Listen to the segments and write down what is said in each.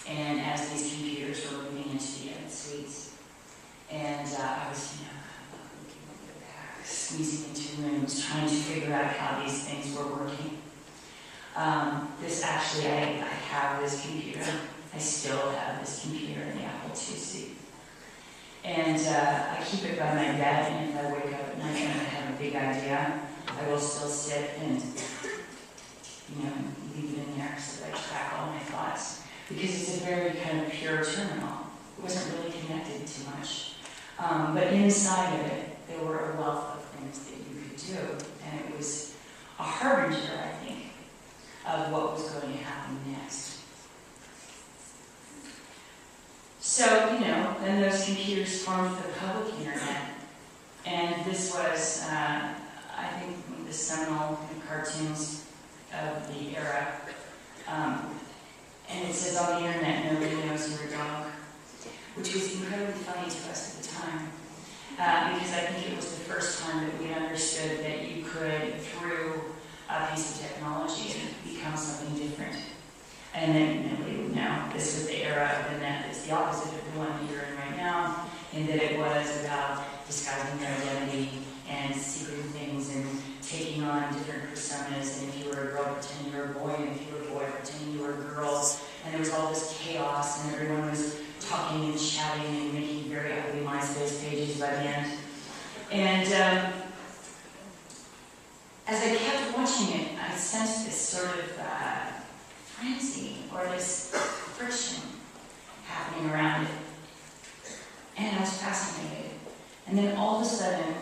And as these computers were moving into the edit suites, and I was, looking at the back, squeezing into rooms, trying to figure out how these things were working. This actually, I have this computer. I still have this computer in the Apple II suite. And I keep it by my bed, and if I wake up at night and I have a big idea, I will still sit and, leave it in there so that I track all my thoughts. Because it's a very kind of pure terminal. It wasn't really connected to much. But inside of it, there were a wealth of things that you could do. And it was a harbinger, I think, of what was going to happen next. So, then those computers formed the public internet. And this was, I think, one of the seminal cartoons of the era. And it says, on the internet, nobody knows you're a dog, which was incredibly funny to us at the time. Because I think it was the first time that we understood that you could, through a piece of technology, become something different. And then nobody would know. This was the era of the net. It's the opposite of the one that you're in right now, in that it was about disguising your identity and secreting things and taking on different personas. And if you were a girl, pretend you were a boy. And if you were a boy, pretend you were a girl. And there was all this chaos, and everyone was talking and shouting and making very ugly MySpace pages by the end. And as I kept watching it, I sensed this sort of frenzy or this friction happening around it. And I was fascinated. And then all of a sudden,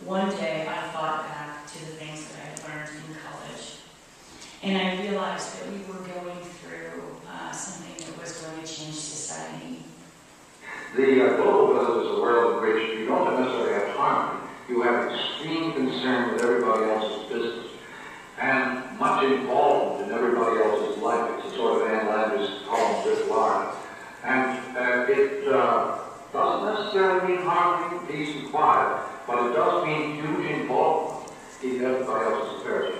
one day I thought back to the things that I had learned in college. And I realized that we were going through something that was going to change society. The global village is a world in which you don't necessarily have harmony. You have extreme concern with everybody else's business and much involved in everybody else's life. It's a sort of Anne Landers poem, Writ Large. And it doesn't necessarily mean harmony, peace, and quiet, but it does mean huge involvement in everybody else's affairs.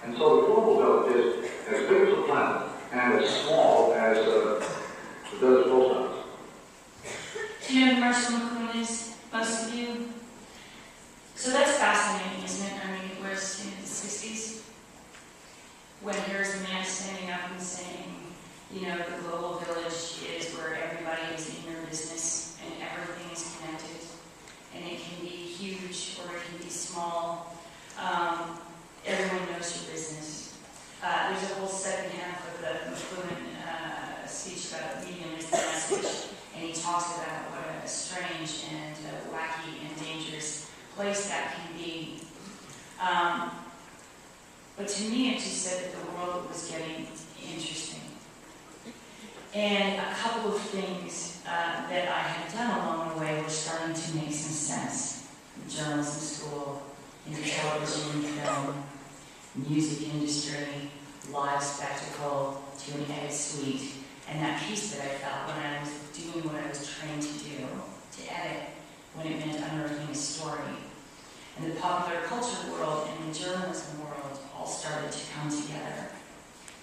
And so the global village is as big as the planet and as small as the village post office. Do you know who Marshall McLuhan is, most of you? So that's fascinating, isn't it? I mean, it was in the 60s when here's a man standing up and saying, the global village is where everybody is in their business and everything is connected. And it can be huge or it can be small. Everyone knows your business. There's a whole second half of the McLuhan speech about medium is the message. And he talks about what a strange and wacky and dangerous place that can be. But to me, it just said that the world was getting interesting. And a couple of things that I had done along the way were starting to make some sense. Journalism school, into television, film, music industry, live spectacle, to an edit suite. And that piece that I felt when I was doing what I was trained to do, to edit, when it meant unearthing a story. And the popular culture world and the journalism world all started to come together.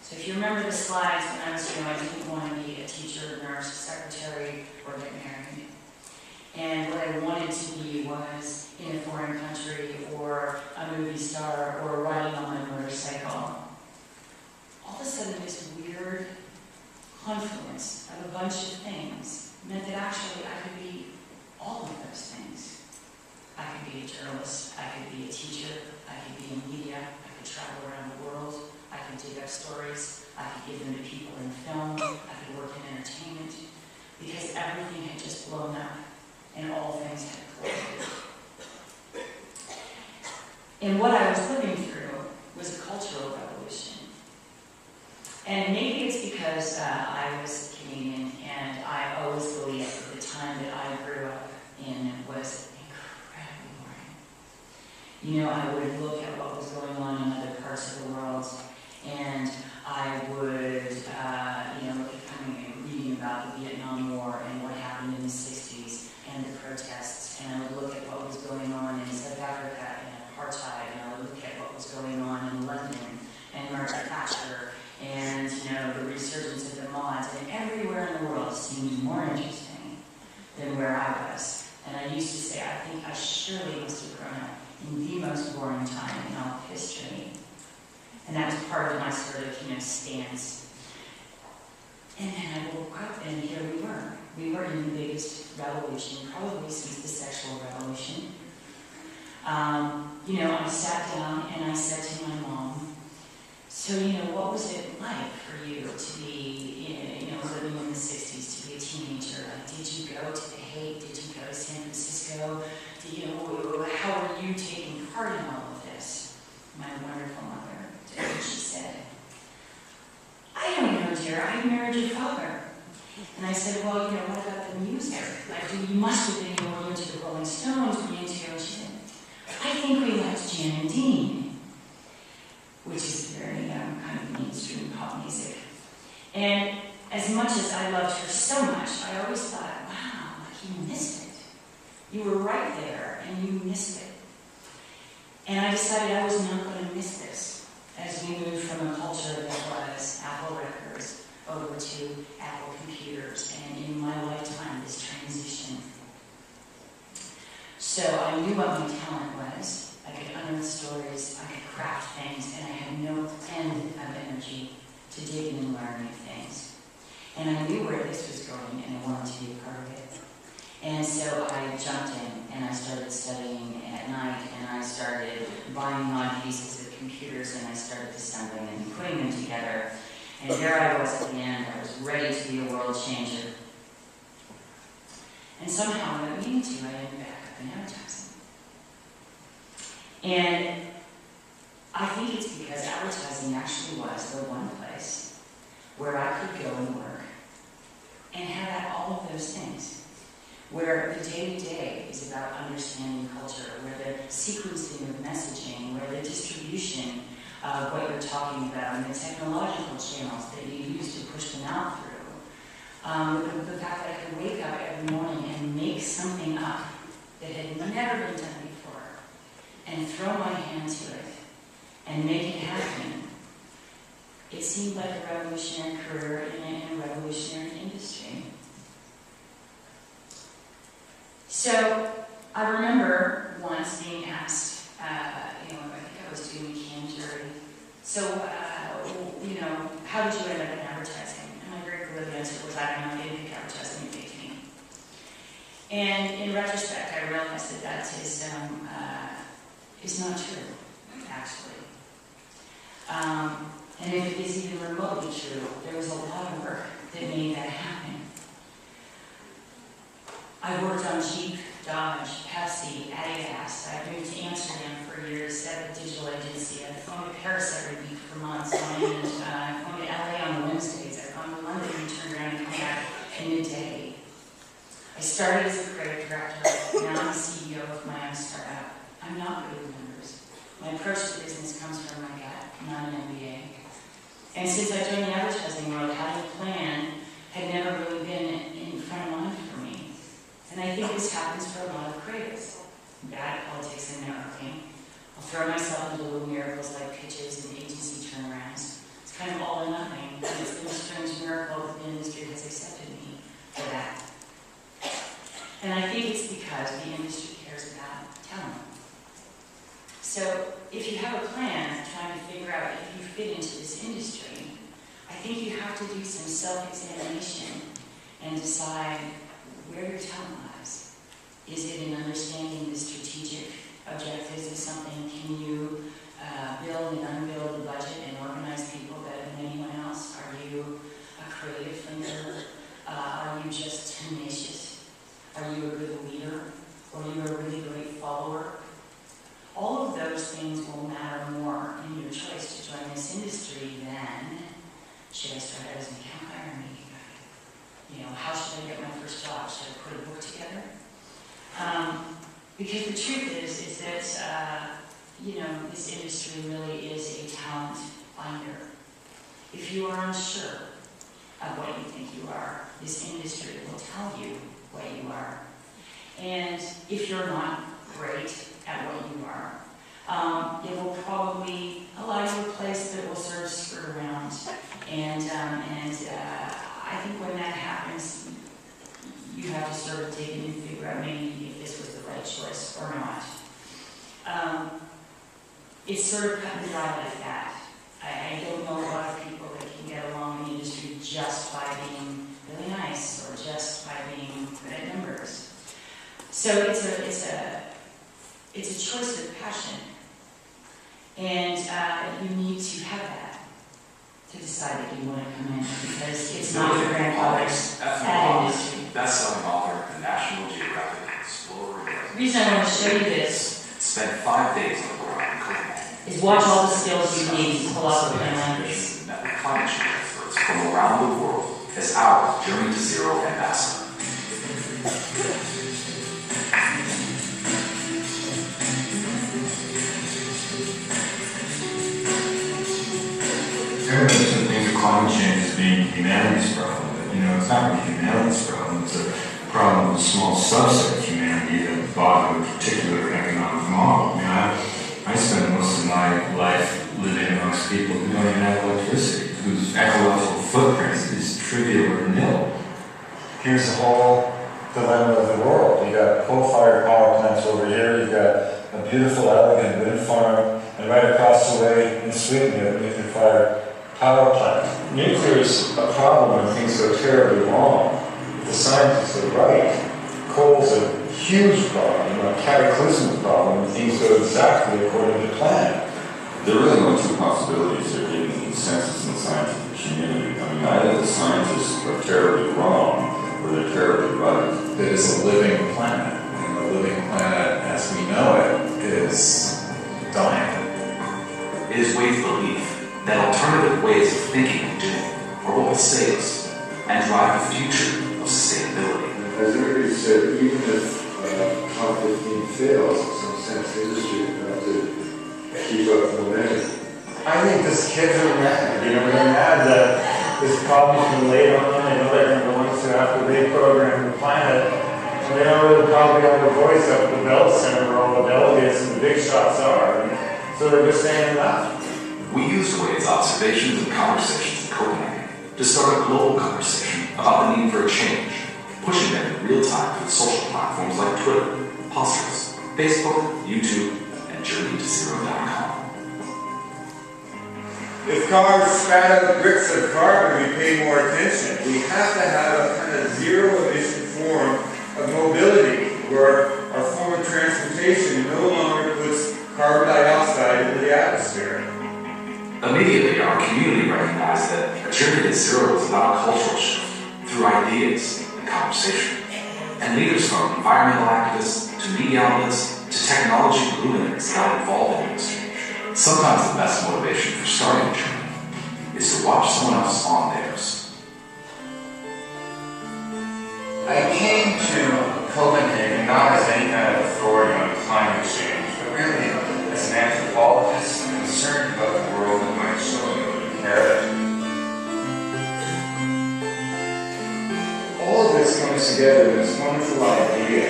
So if you remember the slides when I was I didn't want to be a teacher, nurse, secretary, or get married. And what I wanted to be was in a foreign country, or a movie star, or riding on my motorcycle. All of a sudden, this weird confluence of a bunch of things meant that actually I could be all of those things. I could be a journalist, I could be a teacher, I could be in media, I could travel around the world, I could dig up stories, I could give them to people in film, I could work in entertainment, because everything had just blown up and all things had collided. And what I was living through was a cultural revolution. And maybe it's because I was Canadian, and I always believed that the time that I grew up in was incredibly boring. I would look at what was going on in other parts of the world, and I would, in the world seemed more interesting than where I was. And I used to say, I think I surely must have grown up in the most boring time in all of history. And that was part of my sort of, stance. And then I woke up and here we were. We were in the biggest revolution, probably since the sexual revolution. I sat down and I said to my mom, so, what was it like for you to be, living in the 60s, to be a teenager? Like, did you go to The Hague? Did you go to San Francisco? How were you taking part in all of this? My wonderful mother, she said, I don't know, dear. I married your father. And I said, well, what about the music? Like, you must have been going into the Rolling Stones, and she said, I think we liked Jan and Dean, which is very kind of mainstream pop music. And as much as I loved her so much, I always thought, wow, like you missed it. You were right there, and you missed it. And I decided I was not going to miss this as we moved from a culture that was Apple records over to Apple computers, and in my lifetime, this transition. So I knew what my talent was. I could unearth stories, I could craft things, and I had no end of energy to dig in and learn new things. And I knew where this was going, and I wanted to be a part of it. And so I jumped in, and I started studying at night, and I started buying odd pieces of computers, and I started assembling and putting them together. And there I was at the end. I was ready to be a world changer. And somehow, without meaning to, I ended back up in advertising. And I think it's because advertising actually was the one place where I could go and work and have all of those things. Where the day-to-day is about understanding culture, where the sequencing of messaging, where the distribution of what you're talking about, and the technological channels that you use to push them out through. The fact that I could wake up every morning and make something up that had never been done before, and throw my hand to it, and make it happen. It seemed like a revolutionary career in a revolutionary industry. So I remember once being asked, I think I was doing a canned jury. So, how did you end up in advertising? And my very glib answer was, I don't know, I didn't pick advertising, it picked me. And in retrospect, I realized that is not true, actually. And if it is even remotely true, there was a lot of work that made that happen. I worked on Jeep, Dodge, Pepsi, Adidas. I moved to Amsterdam for years at a digital agency. I flown to Paris every week for months. I flown to LA on Wednesdays. I flown to London and turned around and come back in a day. I started as a creative director. Now I'm the CEO of my own startup. I'm not good with numbers. My approach to business comes from my gut, not an MBA. And since I joined the advertising world, having a plan had never really been in front of mind for me. And I think this happens for a lot of creatives. Bad politics and networking. I'll throw myself into little miracles like pitches and agency turnarounds. It's kind of all or nothing. And it's been a strange miracle that the industry has accepted me for that. And I think it's because the industry cares about talent. So if you have a plan trying to figure out if you fit into this industry, I think you have to do some self-examination and decide where your talent lies. Is it in understanding the strategic objectives of something? Can you build and unbuild the budget and organize people better than anyone else? Are you a creative thinker? Are you just tenacious? Are you a good leader? Or are you a really great follower? All of those things will matter more in your choice to join this industry than, should I start out as an account buyer or media guy? How should I get my first job? Should I put a book together? Because the truth is that, this industry really is a talent finder. If you are unsure of what you think you are, this industry will tell you what you are. And if you're not great at what you are, it will probably allow you a place that will sort of skirt around. And I think when that happens, times you have to sort of dig in and figure out maybe if this was the right choice or not. It's sort of cut and dry like that. I don't know a lot of people that can get along in the industry just by being really nice or just by being good at numbers. So it's a choice of passion, and you need to have that to decide that you want to come in, because it's not your grandfather's ad industry. Best-selling author of the National Geographic Explorer. The reason I want to show you this Spent 5 days on the ground in Copenhagen. is watch all the skills you need to pull off a plan like this. Met with climate change experts from around the world as our Journey to Zero ambassador. Everybody should think of climate change as being humanity's problem, but it's not really humanity's problem. It's a problem of a small subset of humanity that bought a particular economic model. I spent most of my life living amongst people who don't even have electricity, whose ecological footprint is trivial or nil. Here's the whole dilemma of the world. You got coal-fired power plants over here, you've got a beautiful, elegant wind farm, and right across the way in Sweden, you have a nuclear-fired power plant. Nuclear is a problem when things go terribly wrong. If the scientists are right, coal's a huge problem, a cataclysmic problem, when things go exactly according to plan. There are really no two possibilities here in the consensus in the scientific community. Either the scientists are terribly wrong or they're terribly right. That is a living planet, and the living planet as we know it is dying. It is Wade's belief that alternative ways of thinking and doing are what will save us and drive the future of sustainability. As everybody said, even if COP15 fails, in some sense, the industry will have to keep up the momentum. I think these kids are mad. They're mad that this problem's been laid on them. They know they're going to go into after they program the planet. And they don't really probably have a voice up at the Bell Center where all the delegates and the big shots are. And so they're just saying enough. We used Wade's observations and conversations in Copenhagen to start a global conversation about the need for a change, pushing them in real time through social platforms like Twitter, Pinterest, Facebook, YouTube, and JourneyToZero.com. If cars spat out bricks of carbon, we pay more attention. We have to have a kind of zero-emission form of mobility where our form of transportation no longer puts carbon dioxide into the atmosphere. Immediately, our community recognized that a journey to zero was about a cultural shift through ideas and conversation. And leaders from environmental activists to media outlets to technology luminaries got involved in this. Sometimes the best motivation for starting a journey is to watch someone else on theirs. I came to Copenhagen not as any kind of authority on climate change, but really as an anthropologist concerned about the world that my children would inherit. All of this comes together in this wonderful idea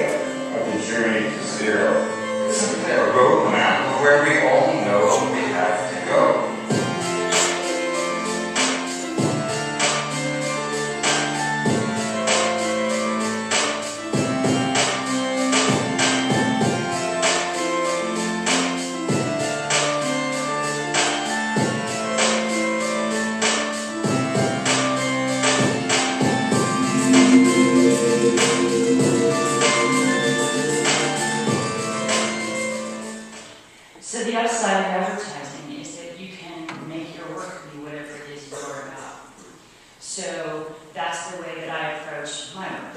of the journey to zero. It's simply a roadmap of where we all know we have to go. So the upside of advertising is that you can make your work be whatever it is you're about. So that's the way that I approach my work.